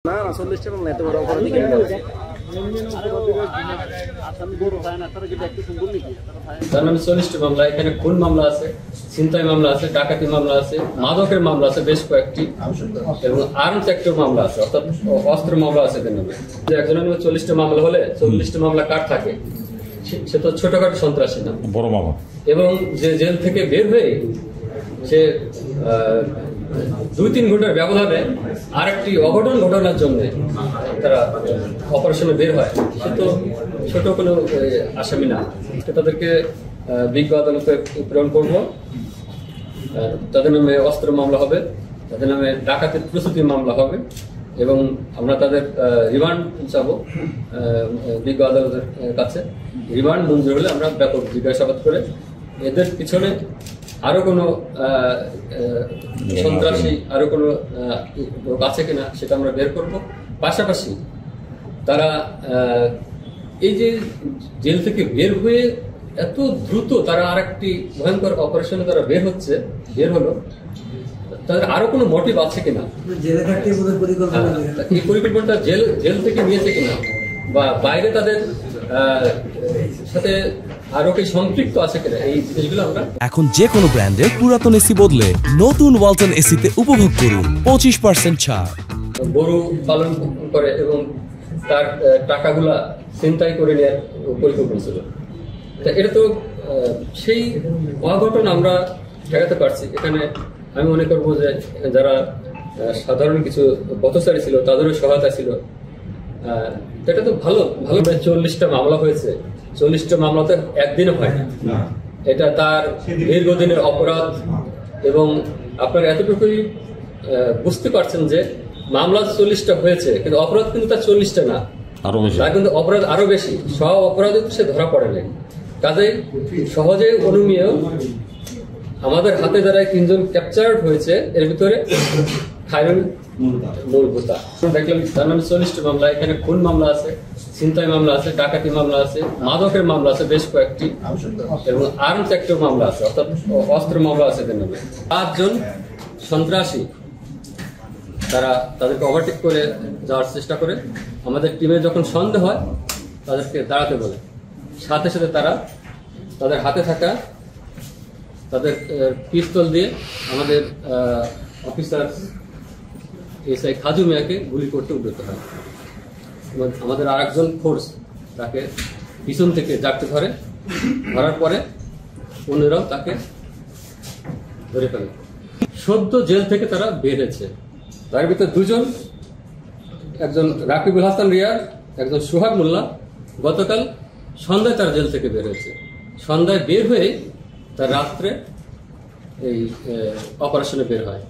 না না 40টা মামলা এত বড় অপরাধী কেন আছে? তার মানে 40টা মামলা, এখানে খুন মামলা আছে, ছিনতাই মামলা আছে, ডাকাতি মামলা আছে, মাদকের মামলা আছে বেশ কয়েকটি, এবং আর্মস অ্যাক্টের মামলা আছে, অর্থাৎ অস্ত্র মামলা আছে। একজনের 40টা মামলা হলে 40টা মামলা কার থাকে? সে তো ছোটখাটো সন্ত্রাসী না, বড় মামলা। এবং যে জেল থেকে বের হয়ে সে 2-3 ঘন্টার ব্যবধানে আরেকটি অঘটন ঘটনার জন্য তারা অপারেশনে বের হয়, সে তো ছোট কোনো আসামি না। তাদেরকে বিজ্ঞ আদালতে প্রেরণ করবো, তাদের নামে অস্ত্র মামলা হবে, তাদের নামে ডাকাতির প্রস্তুতি মামলা হবে, এবং আমরা তাদের রিমান্ড চাবো বিজ্ঞ আদালতের কাছে। রিমান্ড মঞ্জুর হলে আমরা ব্যাপক জিজ্ঞাসাবাদ করে এদের পিছনে আরো কোনো সন্ত্রাসী আরো কোনো লোক আছে কিনা সেটা আমরা বের করব। পাশাপাশি তারা এই যে জেল থেকে বের হয়ে এত দ্রুত তারা আরেকটি ভয়ঙ্কর অপারেশনে তারা বের হলো, তাদের আরো কোনো মোটিভ আছে কিনা, এই পরিকল্পনাটা জেল থেকে নিয়েছে কিনা, বা বাইরে তাদের সাথে আরো কি সম্পৃক্ত আছে কিনা, এই জিনিসগুলো আমরা। এখন যে কোনো ব্র্যান্ডের পুরাতন এসি বদলে নতুন ওয়ালটন এসিতে উপভোগ করুন 25% ছাড়। গরু পালন করে এবং তার টাকাগুলা ছিনতাই করে নেওয়ার পরিকল্পনা ছিল। এটা তো সেই অঘটন আমরা ঠেকাতে পারছি। এখানে আমি মনে করবো যে যারা সাধারণ কিছু পথচারী ছিল তাদেরও সহায়তা ছিল। এটা তো ভালো 40টা মামলা হয়েছে। 40টা মামলা তো একদিনে হয় না, এটা তার দীর্ঘদিনের অপরাধ। এবং আপনারা এতটুকুই বুঝতে পারছেন যে মামলা 40টা হয়েছে, কিন্তু অপরাধ কিন্তু তার 40টা না, তার কিন্তু অপরাধ আরো বেশি। সব অপরাধে সে ধরা পড়ে নাই। কাজেই সহজে অনুমেয় আমাদের হাতে যারা 3 জন ক্যাপচার্ড হয়েছে, এর ভিতরে খায়রুল মূলভূতা দেখলাম। তার মানে 40টা মামলা, এখানে খুন মামলা আছে, ছিনতাই মামলা আছে, ডাকাতি মামলা আছে, মাদকের মামলা আছে বেশ কয়েকটি, এবং আর্মস অ্যাক্টের মামলা আছে, অর্থাৎ অস্ত্র মামলা আছে। 5 জন সন্ত্রাসী তারা তাদেরকে ওভারটেক করে যাওয়ার চেষ্টা করে। আমাদের টিমে যখন সন্দেহ হয় তাদেরকে দাঁড়াতে বলে, সাথে সাথে তারা তাদের হাতে থাকা তাদের পিস্তল দিয়ে আমাদের অফিসার এসআই খাজু মিয়াকে গুলি করতে উদ্যত হয়। আমাদের আরেকজন ফোর্স তাকে পিছন থেকে জাগতে ধরার পরে অন্যরাও তাকে ধরে ফেলে। সদ্য জেল থেকে তারা বের হয়েছে। তার ভিতরে 2 জন, একজন রাকিবুল হাসান রিয়াদ, একজন সোহাগ মোল্লা, গতকাল সন্ধ্যায় তারা জেল থেকে বের হয়েছে। সন্ধ্যায় বের হয়ে তার রাত্রে এই অপারেশনে বের হয়।